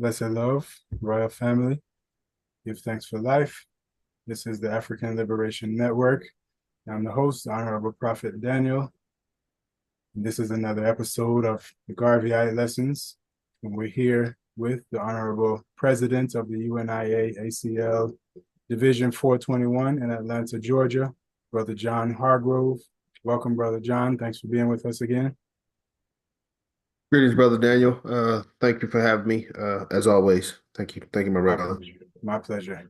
Blessed love, royal family, give thanks for life. This is the African Liberation Network. I'm the host, Honorable Prophet Daniel. And this is another episode of the Garveyite Lessons. And we're here with the Honorable President of the UNIA-ACL Division 421 in Atlanta, Georgia, Brother John Hargrove. Welcome, Brother John. Thanks for being with us again. Greetings, brother Daniel. Thank you for having me. As always, thank you, my My brother. pleasure. My pleasure.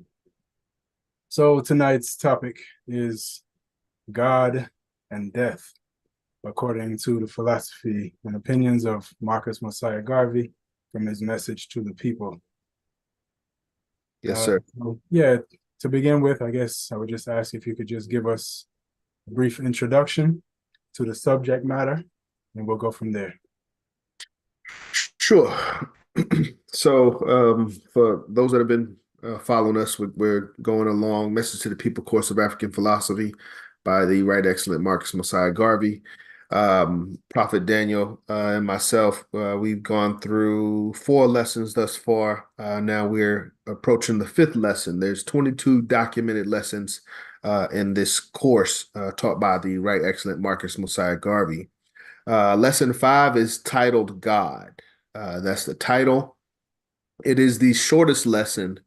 So tonight's topic is God and death, according to the philosophy and opinions of Marcus Mosiah Garvey from his message to the people. Yes, Uh, sir. yeah, to begin with, I guess I would just ask if you could just give us a brief introduction to the subject matter, and we'll go from there. Sure. For those that have been following us, we're going along Message to the People Course of African Philosophy by the Right Excellent Marcus Mosiah Garvey. Prophet Daniel and myself, we've gone through 4 lessons thus far. Now we're approaching the 5th lesson. There's 22 documented lessons in this course taught by the Right Excellent Marcus Mosiah Garvey. Lesson 5 is titled God. That's the title. It is the shortest lesson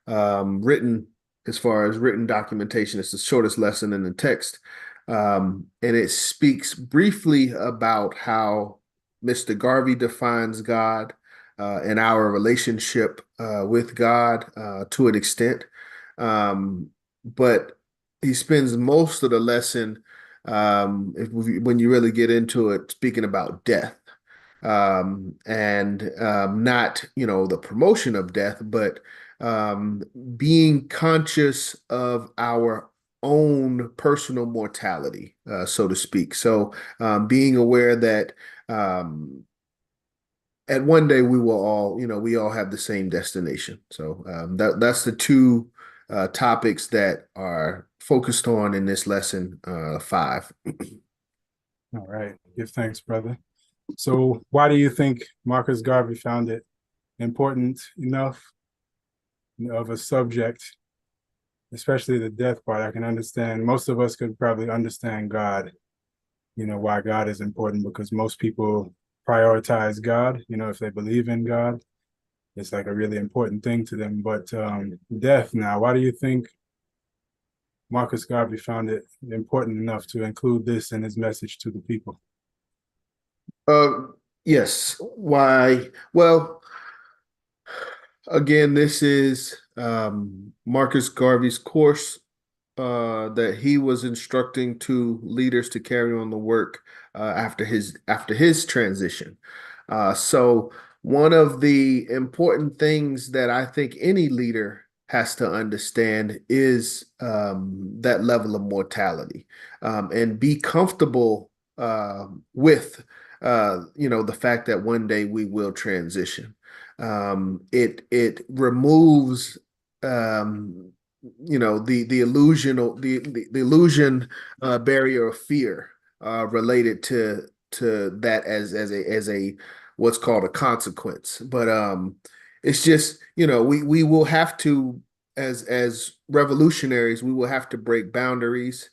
written as far as written documentation. It's the shortest lesson in the text. And it speaks briefly about how Mr. Garvey defines God and our relationship with God to an extent. But he spends most of the lesson, when you really get into it, speaking about death and not, the promotion of death, but being conscious of our own personal mortality, so to speak. So being aware that at one day we will all, we all have the same destination. So that's the two topics that are focused on in this lesson 5. All right. Give thanks, brother. So, why do you think Marcus Garvey found it important enough of a subject, especially the death part? I can understand. Most of us could probably understand God, why God is important because most people prioritize God, if they believe in God, it's like a really important thing to them. But death now, why do you think Marcus Garvey found it important enough to include this in his message to the people? Uh, yes. Why? Well, again, this is Marcus Garvey's course that he was instructing to leaders to carry on the work after his transition. So one of the important things that I think any leader has to understand is that level of mortality, and be comfortable with the fact that one day we will transition. It removes the illusion barrier of fear related to that as a what's called a consequence. But it's just, we will have to, as revolutionaries, we will have to break boundaries.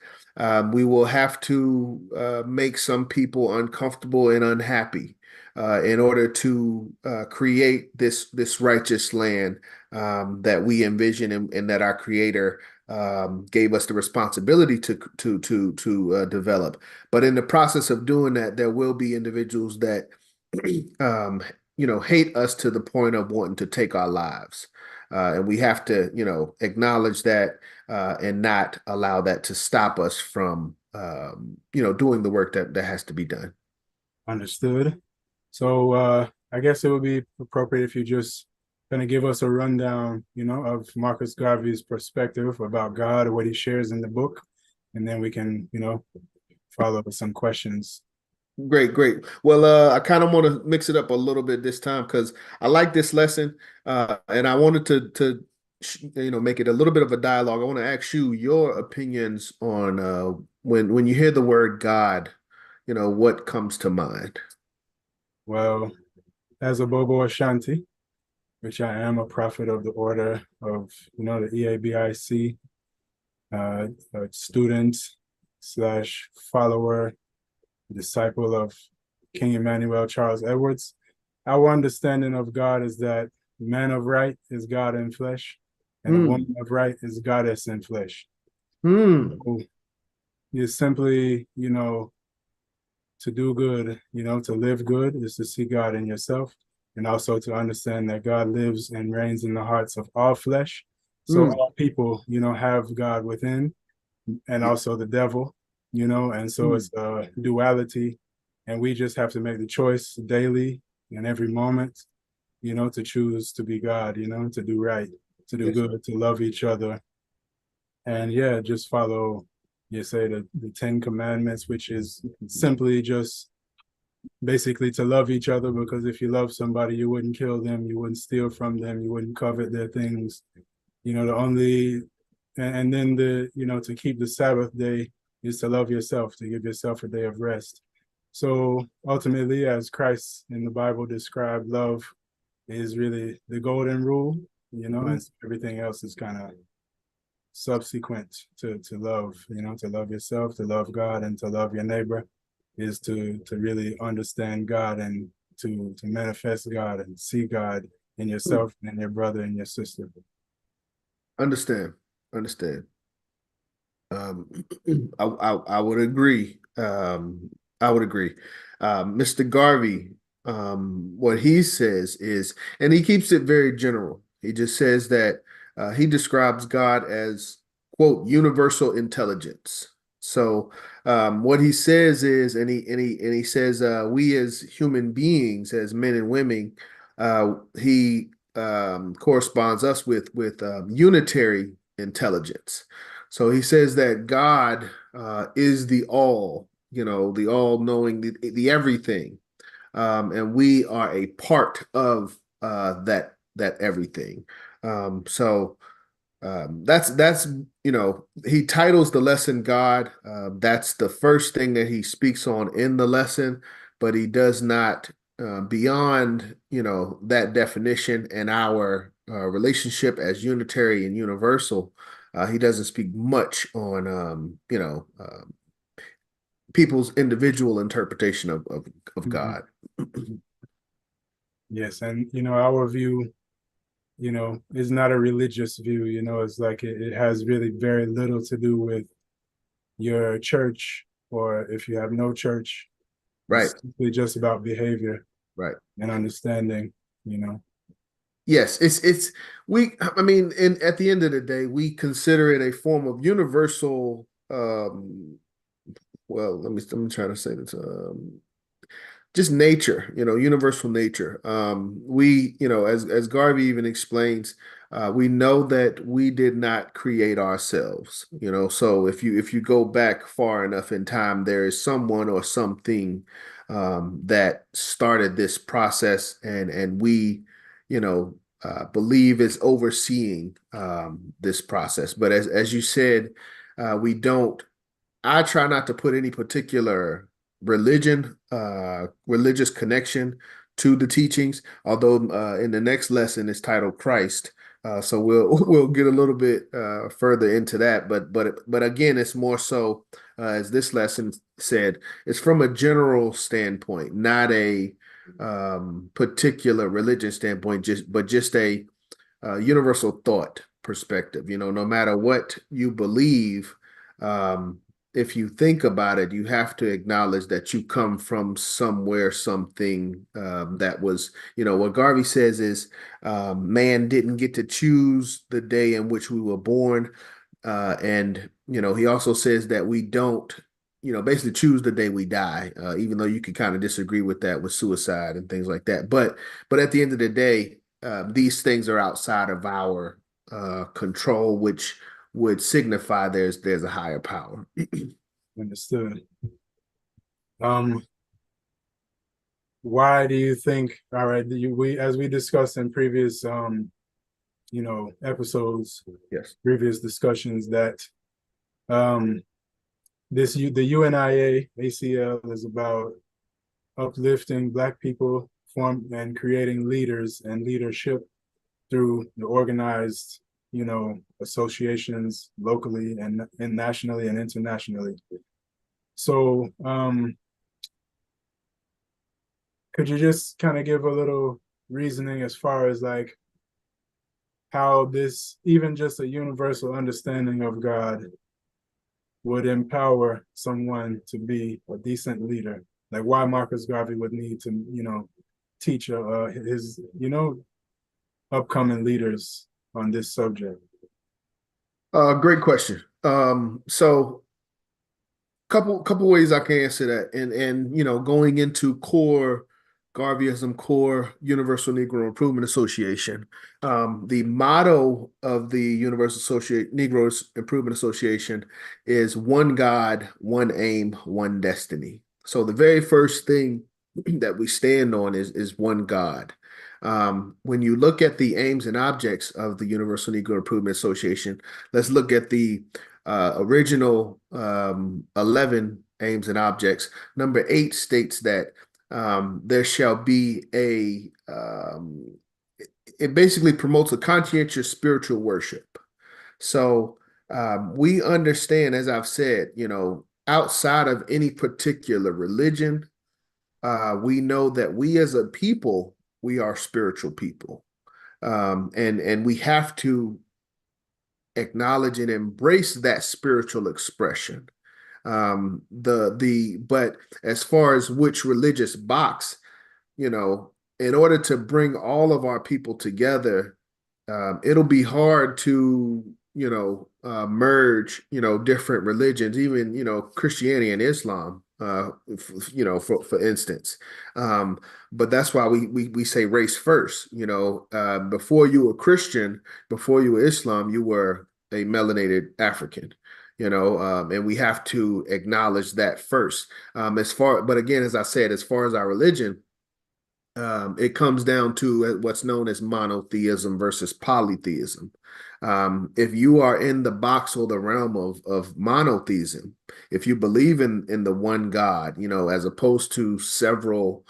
We will have to make some people uncomfortable and unhappy in order to create this righteous land that we envision, and that our Creator gave us the responsibility to develop. But in the process of doing that, there will be individuals that hate us to the point of wanting to take our lives. And we have to, acknowledge that and not allow that to stop us from, doing the work that has to be done. Understood. So I guess it would be appropriate if you just kind of give us a rundown, of Marcus Garvey's perspective about God or what he shares in the book, and then we can, follow up with some questions. Great, great. Well, I kind of want to mix it up a little bit this time because I like this lesson, and I wanted to make it a little bit of a dialogue. I want to ask you your opinions on when you hear the word God, what comes to mind? Well, as a Bobo Ashanti, which I am a prophet of the order of, the EABIC, a student slash follower, disciple of King Emmanuel Charles Edwards. Our understanding of God is that man of right is God in flesh, and a Hmm. woman of right is goddess in flesh. Hmm. So it's simply, to do good, to live good is to see God in yourself, and also to understand that God lives and reigns in the hearts of all flesh. So Hmm. all people, have God within, and Yeah. also the devil, and so Hmm. it's a duality, and we just have to make the choice daily and every moment, to choose to be God, to do right, to do Yes. good, to love each other, and yeah, just follow, you say the Ten Commandments, which is simply just basically to love each other, because if you love somebody, you wouldn't kill them, you wouldn't steal from them, you wouldn't covet their things. The only and then to keep the Sabbath day is to love yourself, to give yourself a day of rest. So ultimately, as Christ in the Bible described, love is really the golden rule, Hmm. and everything else is kind of subsequent to love, to love yourself, to love God, and to love your neighbor is to really understand God, and to manifest God and see God in Hmm. yourself and your brother and your sister. Understand. Understand. Um, I would agree. I would agree. Mr. Garvey, what he says is, and he keeps it very general. He just says that he describes God as, quote, universal intelligence. So what he says is, and he says we as human beings, as men and women, he corresponds us with unitary intelligence. So he says that God is the all, the all knowing, the everything. And we are a part of that everything. So that's he titles the lesson God. That's the first thing that he speaks on in the lesson, but he does not beyond that definition and our relationship as unitary and universal. He doesn't speak much on people's individual interpretation of Mhm. God. Yes, and our view, is not a religious view. It's like it has really very little to do with your church, or if you have no church, Right, it's simply just about behavior right. and understanding. you know. Yes, it's we I mean, in at the end of the day, we consider it a form of universal well, let me try to say this just nature, universal nature. We, as Garvey even explains, we know that we did not create ourselves, so if you go back far enough in time, there is someone or something that started this process, and we, believe is overseeing this process. But as you said, we don't. I try not to put any particular religious connection to the teachings, although in the next lesson it's titled Christ. So we'll get a little bit further into that, but again, it's more so as this lesson said, it's from a general standpoint, not a particular religion standpoint, just a universal thought perspective. No matter what you believe, um, if you think about it, you have to acknowledge that you come from somewhere, something that was, what Garvey says is man didn't get to choose the day in which we were born. And, he also says that we don't, basically choose the day we die, even though you can kind of disagree with that with suicide and things like that. But at the end of the day, these things are outside of our control, which would signify there's a higher power. Understood. Um, why do you think? All right, we as we discussed in previous episodes, Yes. previous discussions, that um the UNIA ACL is about uplifting Black people, form and creating leaders and leadership through the organized, associations locally and nationally and internationally. So, could you just kind of give a little reasoning as far as like how this, even just a universal understanding of God, would empower someone to be a decent leader? Like why Marcus Garvey would need to, teach his, upcoming leaders on this subject. Great question. So couple ways I can answer that, and going into core Garveyism, core Universal Negro Improvement Association. The motto of the Negro Improvement Association is one God, one aim, one destiny. So the very first thing that we stand on is one God. When you look at the aims and objects of the Universal Negro Improvement Association, let's look at the original 11 aims and objects. Number 8 states that there shall be it basically promotes a conscientious spiritual worship. So we understand, as I've said, outside of any particular religion, we know that we as a people, we are spiritual people. And we have to acknowledge and embrace that spiritual expression. But as far as which religious box, in order to bring all of our people together, it'll be hard to merge different religions, even Christianity and Islam, for instance. But that's why we say race first. Before you were Christian, before you were Islam, you were a melanated African. And we have to acknowledge that first. But again, as I said, as far as our religion, it comes down to what's known as monotheism versus polytheism. If you are in the box or the realm of monotheism, if you believe in the one God, as opposed to several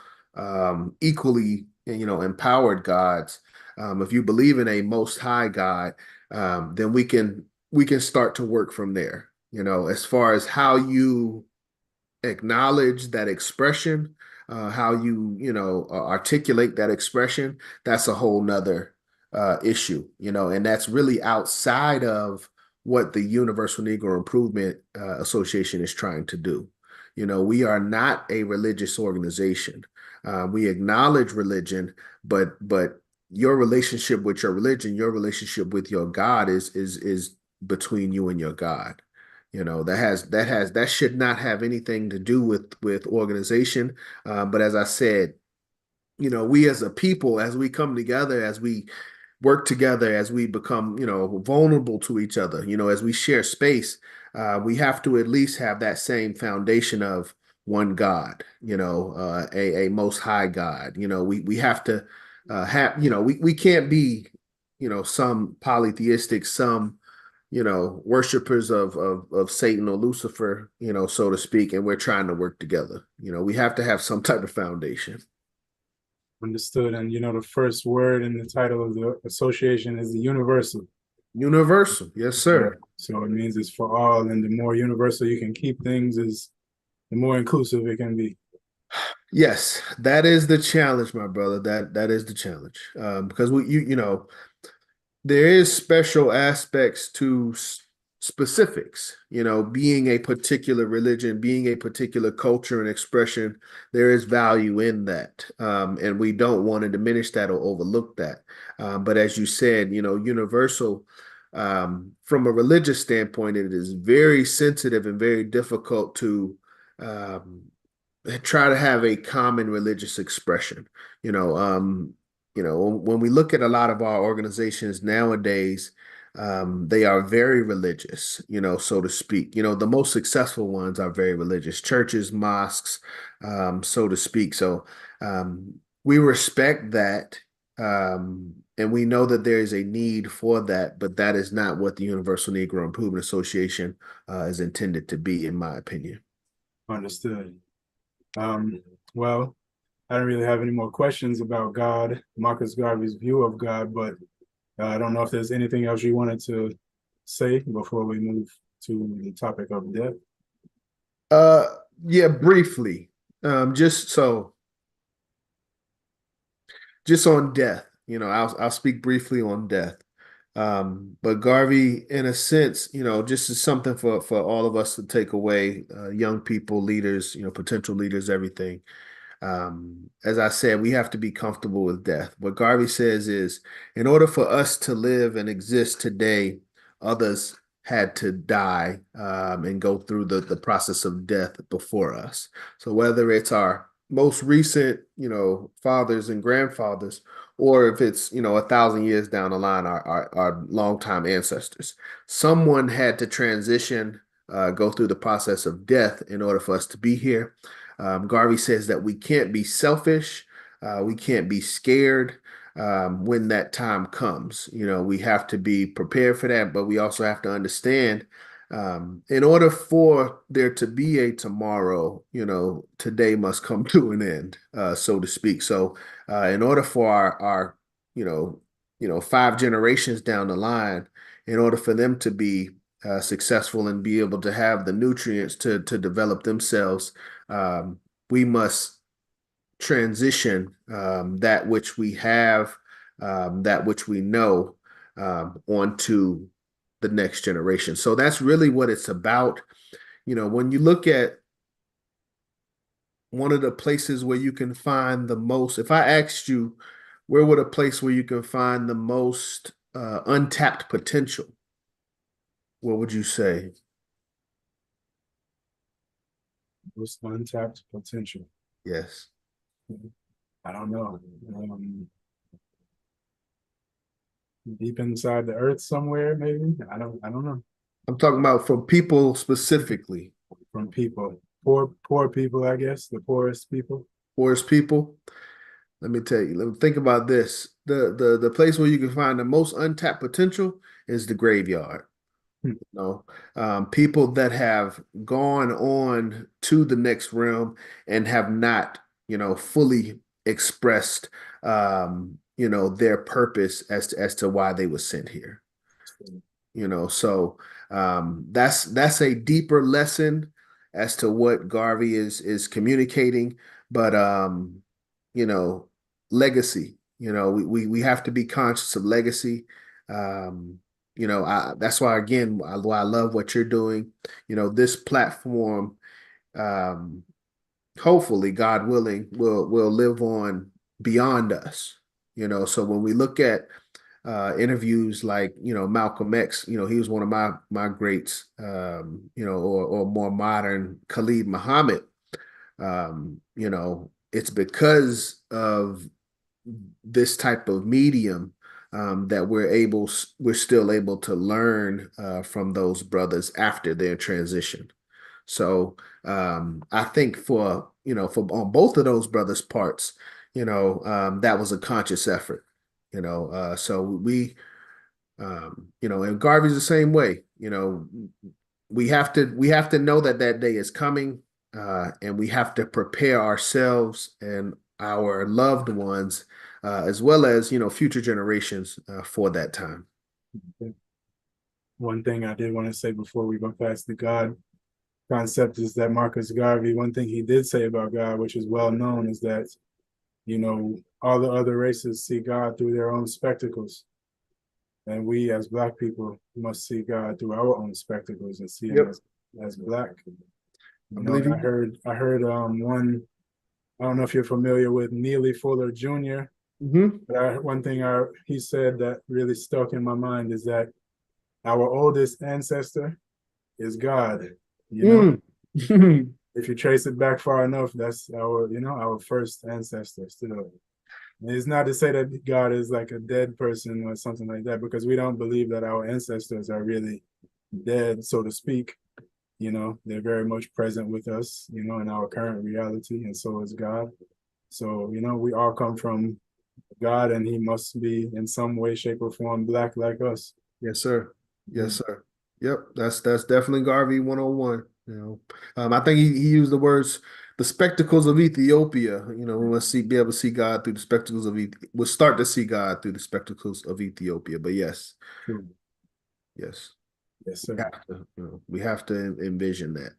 equally, empowered gods, if you believe in a most high God, then we can start to work from there. As far as how you acknowledge that expression, how you articulate that expression, that's a whole nother issue, and that's really outside of what the Universal Negro Improvement Association is trying to do. We are not a religious organization. We acknowledge religion, but your relationship with your religion, your relationship with your God is between you and your God. That should not have anything to do with organization. But as I said, we as a people, as we come together, as we work together, as we become, vulnerable to each other, as we share space, we have to at least have that same foundation of one God, a most high God. We have to have, we can't be, some polytheistic, some worshipers of Satan or Lucifer, so to speak, and we're trying to work together. We have to have some type of foundation. Understood. And the first word in the title of the association is the universal. Universal, yes, sir. Yeah. So it means it's for all, and the more universal you can keep things, is the more inclusive it can be. Yes, that is the challenge, my brother. That is the challenge, because there is special aspects to specifics, being a particular religion, being a particular culture and expression. There is value in that. And we don't want to diminish that or overlook that. But as you said, universal, from a religious standpoint, it is very sensitive and very difficult to try to have a common religious expression. When we look at a lot of our organizations nowadays, they are very religious, so to speak. The most successful ones are very religious, churches, mosques, so to speak. So we respect that, and we know that there is a need for that, but that is not what the Universal Negro Improvement Association is intended to be, in my opinion. Understood. Well, I don't really have any more questions about God, Marcus Garvey's view of God, but I don't know if there's anything else you wanted to say before we move to the topic of death. Uh, yeah, briefly. Just so, just on death. I'll speak briefly on death. But Garvey, in a sense, just is something for all of us to take away, young people, leaders, potential leaders, everything. As I said, we have to be comfortable with death. What Garvey says is, in order for us to live and exist today, others had to die and go through the process of death before us. So whether it's our most recent, fathers and grandfathers, or if it's, 1,000 years down the line, our longtime ancestors, someone had to transition, go through the process of death in order for us to be here. Garvey says that we can't be selfish, we can't be scared when that time comes. We have to be prepared for that, but we also have to understand in order for there to be a tomorrow, today must come to an end, so to speak. So, in order for our 5 generations down the line, in order for them to be successful and be able to have the nutrients to develop themselves, we must transition that which we have, that which we know, onto the next generation. So that's really what it's about. When you look at one of the places where you can find the most, if I asked you, where would a place where you can find the most untapped potential, what would you say? Most untapped potential. Yes. I don't know. Deep inside the earth somewhere, maybe. I don't know. I'm talking about from people specifically. From people, poor people, I guess, the poorest people. Poorest people. Let me tell you, let me think about this. The place where you can find the most untapped potential is the graveyard. Hmm. People that have gone on to the next realm and have not, fully expressed, their purpose as to why they were sent here. So that's a deeper lesson as to what Garvey is communicating. But you know, legacy. We have to be conscious of legacy. That's why again, why I love what you're doing. This platform, um, hopefully, God willing, will live on beyond us. So when we look at interviews like Malcolm X, he was one of my greats, or more modern Khalid Muhammad. It's because of this type of medium that we're still able to learn from those brothers after their transition. So I think for on both of those brothers' parts, that was a conscious effort. So and Garvey's the same way. We have to know that that day is coming, and we have to prepare ourselves and our loved ones, as well as future generations, for that time. One thing I did want to say before we go past the God concept is that Marcus Garvey, one thing he did say about God, which is well known, is that, all the other races see God through their own spectacles. And we as Black people must see God through our own spectacles and see him as Black. I believe I heard one, I don't know if you're familiar with Neely Fuller Jr., but one thing he said that really stuck in my mind is that our oldest ancestor is God. If you trace it back far enough, that's our first ancestor still. And it's not to say that God is like a dead person or something like that, because we don't believe that our ancestors are really dead, so to speak. They're very much present with us, in our current reality, and so is God. So, we all come from God, and he must be in some way, shape, or form Black like us. Yes, sir. Yes, sir. Yep, that's definitely Garvey 101. I think he used the words the spectacles of Ethiopia. You know, we want to be able to see God through the spectacles of we'll start to see God through the spectacles of Ethiopia. But yes, True. yes, Yes, we sir. have to, we have to envision that.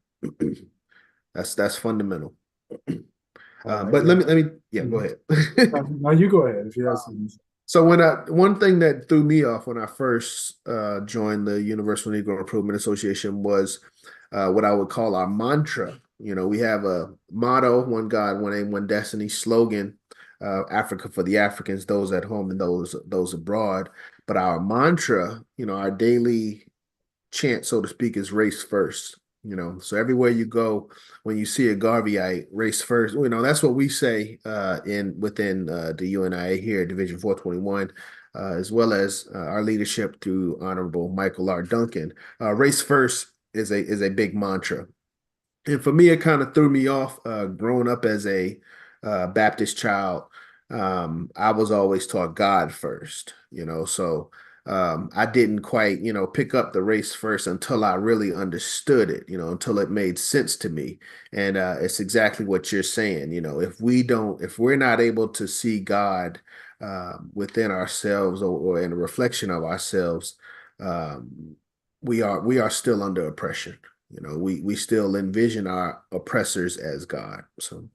That's fundamental. All right. But Yeah. yeah, go Mhm. ahead. Now you go ahead if you have something. So one thing that threw me off when I first joined the Universal Negro Improvement Association was what I would call our mantra. You know, we have a motto: one God, one aim, one destiny. Slogan: Africa for the Africans, those at home and those abroad. But our mantra, our daily chant, so to speak, is race first. So everywhere you go, when you see a Garveyite, race first. That's what we say in within the UNIA here at Division 421, as well as our leadership through Honorable Michael R. Duncan. Race first is a big mantra. And for me, it kind of threw me off growing up as a Baptist child. I was always taught God first, so I didn't quite, pick up the race first until I really understood it, until it made sense to me. And it's exactly what you're saying. If we're not able to see God within ourselves or in a reflection of ourselves, we are still under oppression. We still envision our oppressors as God. So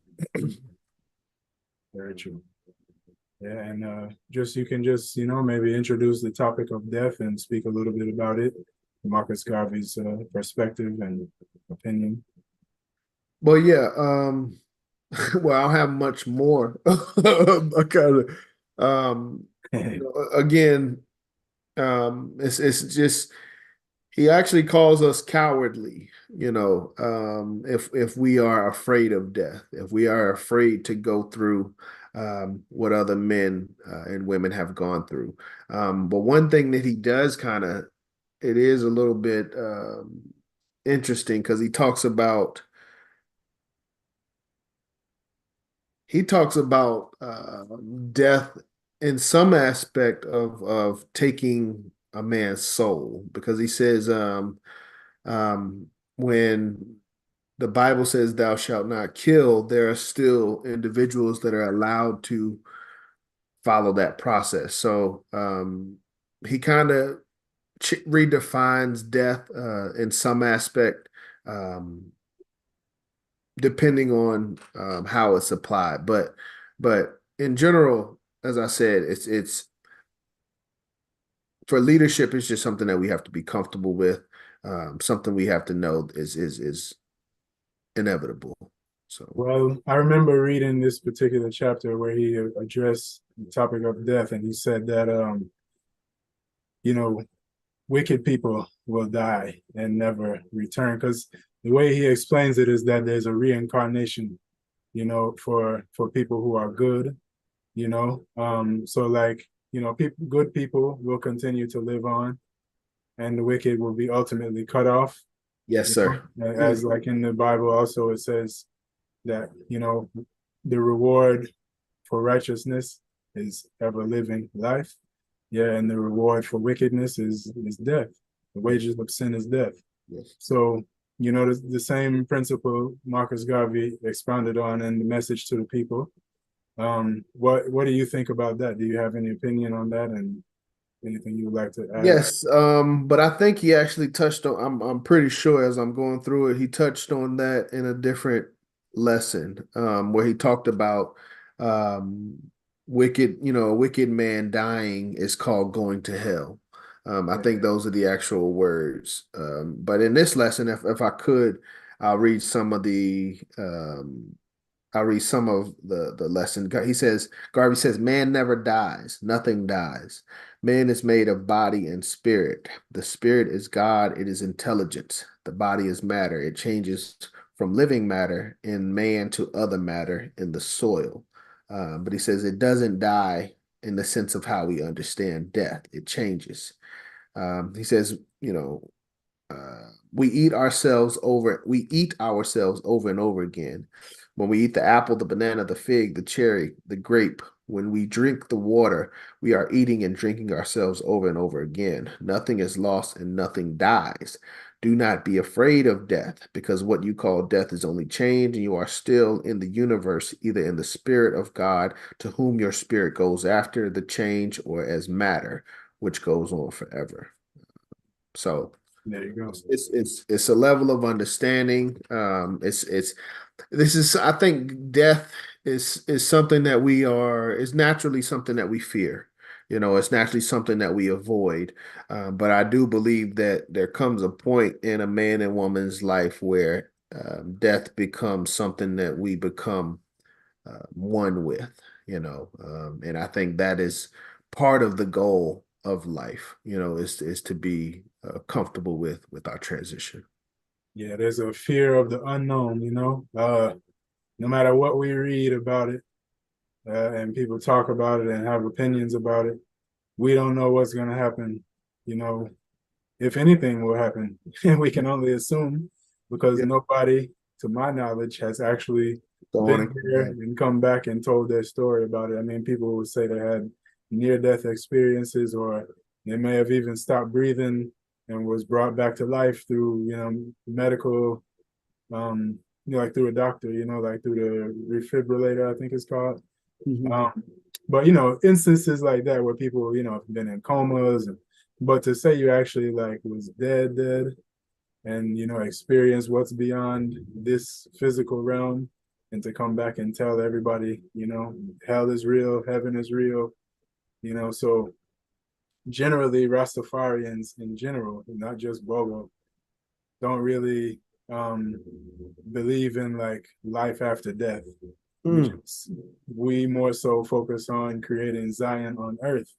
Very true. Yeah, and just you can just maybe introduce the topic of death and speak a little bit about it, Marcus Garvey's perspective and opinion. well, yeah, well, I'll have much more. I kind of again, it's just he actually calls us cowardly, if we are afraid of death, if we are afraid to go through what other men and women have gone through. But one thing that he does it is a little bit interesting because he talks about death in some aspect of taking a man's soul, because he says when the Bible says thou shalt not kill, there are still individuals that are allowed to follow that process. So he kind of redefines death in some aspect, um, depending on how it's applied. But in general, as I said, it's for leadership. It's just something that we have to be comfortable with, something we have to know is inevitable. So Well, I remember reading this particular chapter where he addressed the topic of death, and he said that you know, wicked people will die and never return. Because the way he explains it is that there's a reincarnation, for people who are good, So like, people, good people will continue to live on, and the wicked will be ultimately cut off. yes, sir. As like in the Bible also it says that the reward for righteousness is ever living life. Yeah, and the reward for wickedness is death. The wages of sin is death. Yes. So, the same principle Marcus Garvey expounded on in the message to the people. What do you think about that? Do you have any opinion on that, and anything you would like to add? Yes, but I think he actually touched on, I'm pretty sure as I'm going through it, he touched on that in a different lesson, where he talked about um a wicked man dying is called going to hell. I Yeah. think those are the actual words. But in this lesson, if I could, I'll read some of the I'll read some of the lesson. Garvey says, man never dies, nothing dies. Man is made of body and spirit. The spirit is God, it is intelligence. The body is matter. It changes from living matter in man to other matter in the soil. But he says it doesn't die in the sense of how we understand death. It changes. He says, we eat ourselves over and over again. When we eat the apple, the banana, the fig, the cherry, the grape, when we drink the water, we are eating and drinking ourselves over and over again. Nothing is lost and nothing dies. Do not be afraid of death, because what you call death is only change, and you are still in the universe, either in the spirit of God, to whom your spirit goes after the change, or as matter, which goes on forever. So There you go. it's a level of understanding. It's this is, I think death is something that is naturally something that we fear. It's naturally something that we avoid. But I do believe that there comes a point in a man and woman's life where death becomes something that we become one with. And I think that is part of the goal of life, is to be comfortable with our transition. Yeah, there's a fear of the unknown, no matter what we read about it, and people talk about it and have opinions about it, we don't know what's going to happen, you know, if anything will happen. And we can only assume because Yeah, nobody, to my knowledge, has actually go on been and come here back. and come back and told their story about it. I mean, people would say they had near-death experiences, or they may have even stopped breathing and was brought back to life through, medical, like through a doctor, like through the refibrillator, I think it's called. Mhm. Um, but instances like that where people, have been in comas, but to say you actually like was dead, and experience what's beyond this physical realm, and to come back and tell everybody, hell is real, heaven is real, so generally Rastafarians in general, not just Bobo, don't really um believe in like life after death. Mm, We more so focus on creating Zion on earth,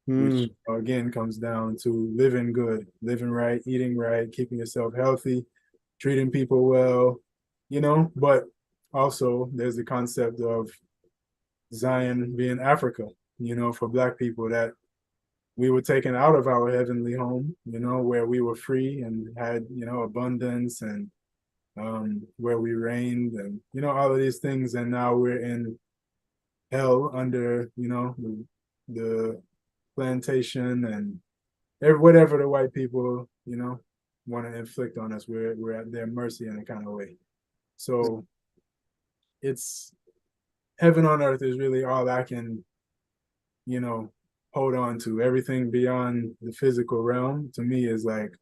which mm. again comes down to living good, living right, eating right, keeping yourself healthy, treating people well, but also there's the concept of Zion being Africa, for Black people, that we were taken out of our heavenly home, where we were free and had, abundance, and where we reigned, and, all of these things. And now we're in hell under, the plantation, and whatever the white people, want to inflict on us. We're at their mercy in a kind of way. So it's heaven on earth is really all I can, you know, hold on to. Everything beyond the physical realm to me is like,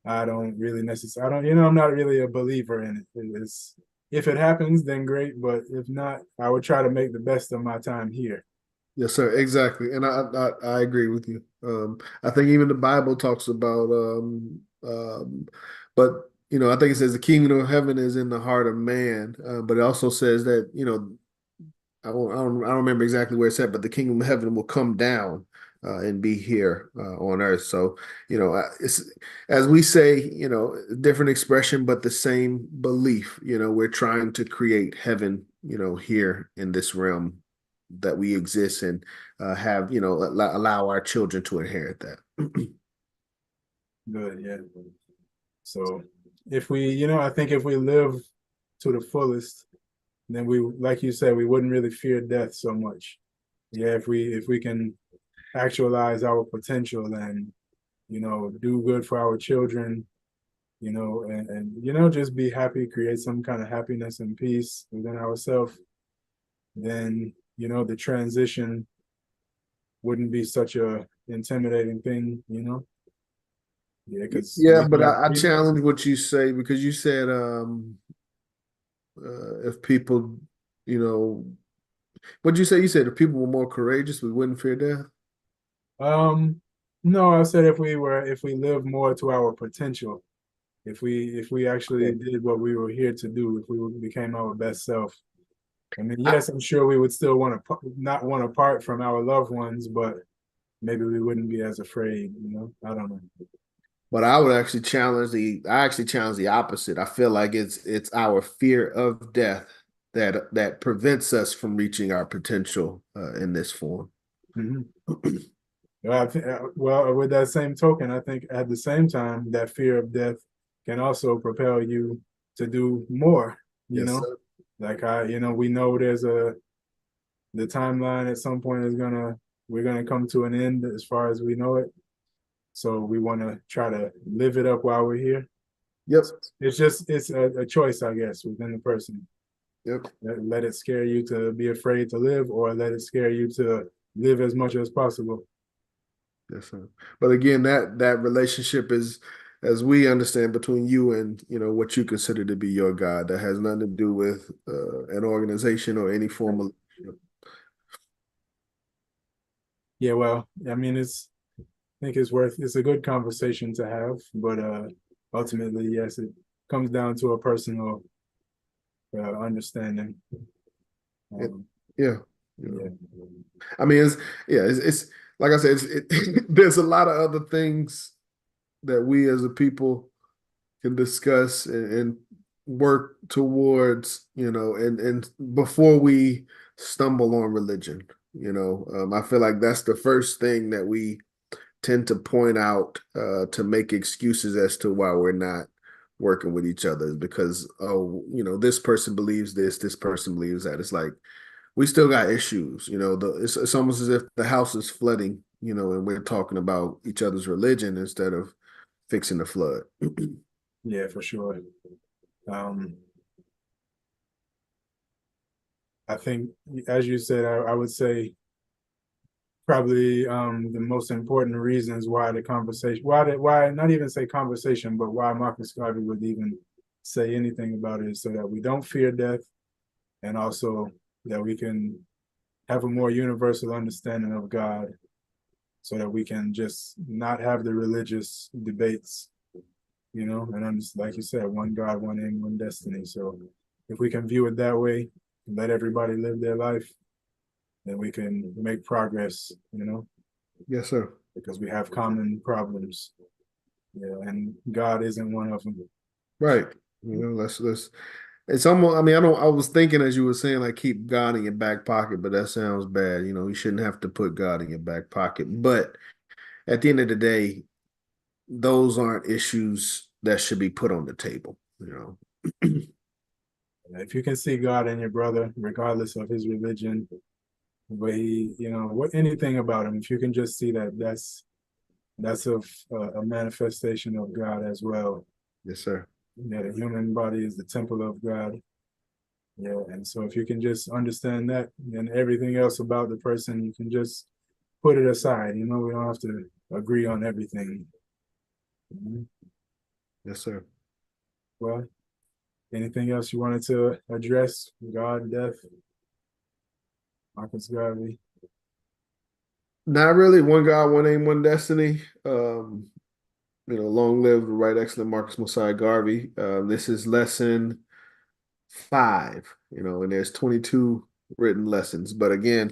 I don't really necessarily, I don't, I'm not really a believer in it. It's, if it happens, then great. But if not, I would try to make the best of my time here. Yes, sir. Exactly, and I agree with you. I think even the Bible talks about, but I think it says the kingdom of heaven is in the heart of man. But it also says that I don't remember exactly where it's at, but the kingdom of heaven will come down and be here on earth. So it's, as we say, different expression, but the same belief. We're trying to create heaven, here in this realm that we exist and have, allow our children to inherit that. Good, yeah. So if we, I think if we live to the fullest, then we, like you said, we wouldn't really fear death so much. Yeah, if we can actualize our potential and do good for our children, and just be happy, create some kind of happiness and peace within ourselves, then the transition wouldn't be such a intimidating thing. Yeah, because Yeah, but I challenge what you say, because you said if people, you know, what'd you say? You said if people were more courageous, we wouldn't fear death. um no, I said if we live more to our potential, if we actually Okay. did what we were here to do, if we became our best self. I mean, I, yes, I'm sure we would still want to not want to part from our loved ones, but maybe we wouldn't be as afraid. I don't know. but I actually challenge the opposite. I feel like it's our fear of death that prevents us from reaching our potential in this form. Mhm. Well, with that same token, I think at the same time, that fear of death can also propel you to do more, you Yes, know, sir. like we know the timeline at some point we're gonna come to an end as far as we know it. So we want to try to live it up while we're here. Yep. It's a choice, I guess, within the person. Yep. Let it scare you to be afraid to live, or let it scare you to live as much as possible. Yes, sir. But again, that relationship is, as we understand, between you and what you consider to be your God. That has nothing to do with an organization or any form of. Yeah, well, I mean, I think it's a good conversation to have, but ultimately, yes, it comes down to a personal understanding. Yeah, Um, yeah. yeah, I mean, it's like I said, there's a lot of other things that we as a people can discuss and work towards, and before we stumble on religion, I feel like that's the first thing that we tend to point out to make excuses as to why we're not working with each other because, oh, this person believes this person believes that. It's like we still got issues, it's almost as if the house is flooding, and we're talking about each other's religion instead of fixing the flood. yeah, for sure. Um, I think, as you said, I would say probably the most important reasons why the conversation, why not even say conversation, but why Marcus Garvey would even say anything about it is so that we don't fear death, and also that we can have a more universal understanding of God, so that we can just not have the religious debates, and like you said, one God, one aim, one destiny. So if we can view it that way, let everybody live their life, then we can make progress, Yes, sir. because we have common problems. Yeah, and God isn't one of them. Right. Let's it's almost, I mean, I was thinking as you were saying, like keep God in your back pocket, but that sounds bad. You shouldn't have to put God in your back pocket. But at the end of the day, those aren't issues that should be put on the table. If you can see God in your brother, regardless of his religion, but what anything about him, if you can just see that, that's a manifestation of God as well. Yes, sir. Yeah, the human body is the temple of God. Yeah, and so if you can just understand that, then everything else about the person, you can just put it aside. We don't have to agree on everything. Mhm. Yes, sir. Well, anything else you wanted to address? God, death, Marcus Garvey. Not really. One God, one aim, one destiny. Long live the right excellent Marcus Mosiah Garvey. This is lesson 5, and there's 22 written lessons. But again,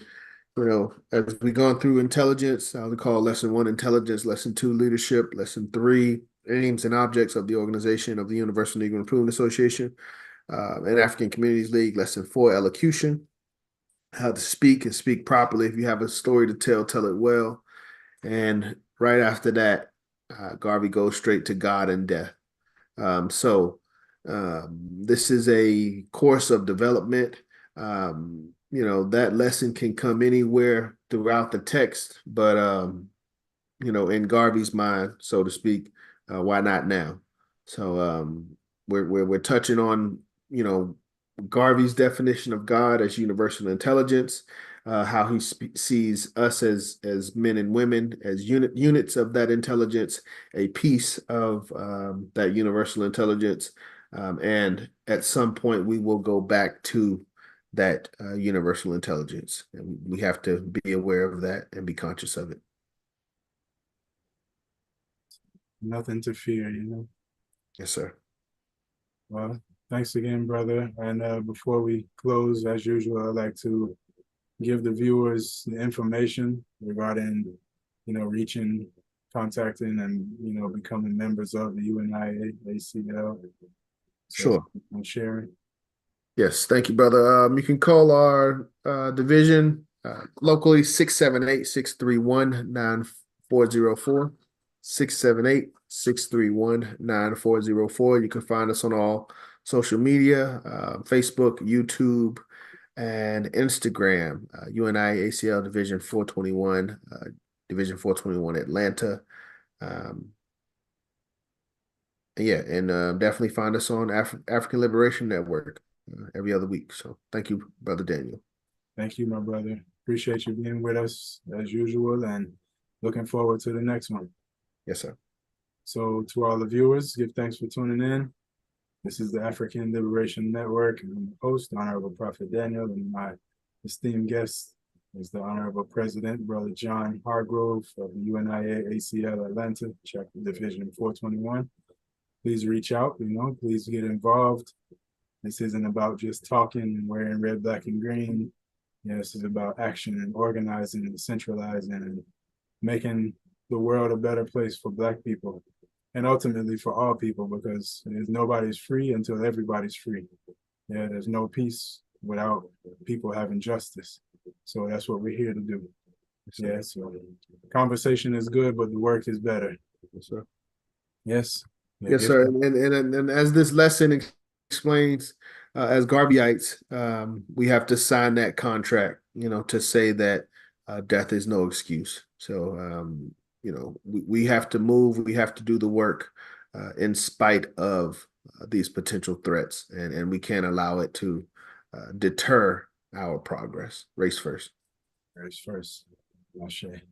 as we gone through intelligence, I would call lesson 1 intelligence, lesson 2 leadership, lesson 3 aims and objects of the organization of the Universal Negro Improvement Association and African Communities League, lesson 4 elocution, how to speak and speak properly. If you have a story to tell it well. And right after that, Garvey goes straight to God and death. So this is a course of development. That lesson can come anywhere throughout the text, but in Garvey's mind, so to speak, why not now? So we're touching on Garvey's definition of God as universal intelligence, how he sees us as men and women as units of that intelligence, a piece of that universal intelligence, and at some point we will go back to that universal intelligence, and we have to be aware of that and be conscious of it. Nothing to fear. Yes, sir. Well, thanks again, brother. And before we close, as usual, I'd like to give the viewers the information regarding, reaching, contacting, and becoming members of the UNIA-ACL. So Sure. I'm sharing. Yes, thank you, brother. You can call our division locally 678-631-9404. 678-631-9404. You can find us on all social media, Facebook, YouTube, and Instagram. UNI-ACL Division 421, Division 421 Atlanta. Yeah, and definitely find us on African Liberation Network every other week. So thank you, Brother Daniel. Thank you, my brother. Appreciate you being with us as usual, and looking forward to the next one. Yes, sir. So to all the viewers, give thanks for tuning in. This is the African Liberation Network. I'm the host, Honorable Prophet Daniel, and my esteemed guest is the Honorable President, Brother John Hargrove of the UNIA-ACL Atlanta, Chapter Division 421. Please reach out, please get involved. This isn't about just talking and wearing red, black, and green. This is about action and organizing and centralizing and making the world a better place for Black people and ultimately for all people, because nobody's free until everybody's free. There's no peace without people having justice. So that's what we're here to do. So the conversation is good, but the work is better. Yes, sir. Yes. Yes, sir. And as this lesson explains, as Garveyites, we have to sign that contract, to say that death is no excuse. So, we have to move, we have to do the work in spite of these potential threats, and we can't allow it to deter our progress. Race first. Race first. Ashe.